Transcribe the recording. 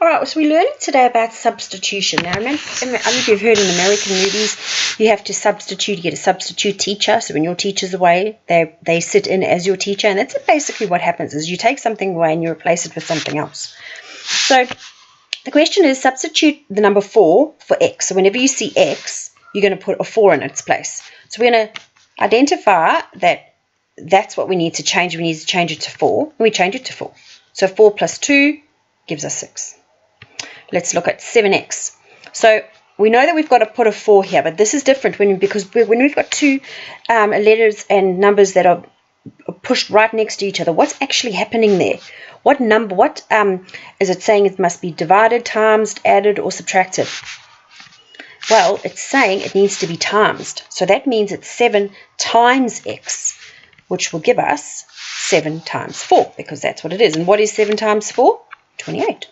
Alright, so we're learning today about substitution. Now, I don't know if you've heard in American movies, you have to substitute, you get a substitute teacher. So when your teacher's away, they sit in as your teacher. And that's basically what happens, is you take something away and you replace it with something else. So the question is, substitute the number 4 for x. So whenever you see x, you're going to put a 4 in its place. So we're going to identify that that's what we need to change. We need to change it to 4, and we change it to 4. So 4 plus 2 gives us 6. Let's look at 7x. So we know that we've got to put a 4 here, but this is different because when we've got two letters and numbers that are pushed right next to each other. What's actually happening there? What number? What is it saying? It must be divided, times, added, or subtracted. Well, it's saying it needs to be timesed. So that means it's 7 times x, which will give us 7 times 4, because that's what it is. And what is 7 times 4? 28.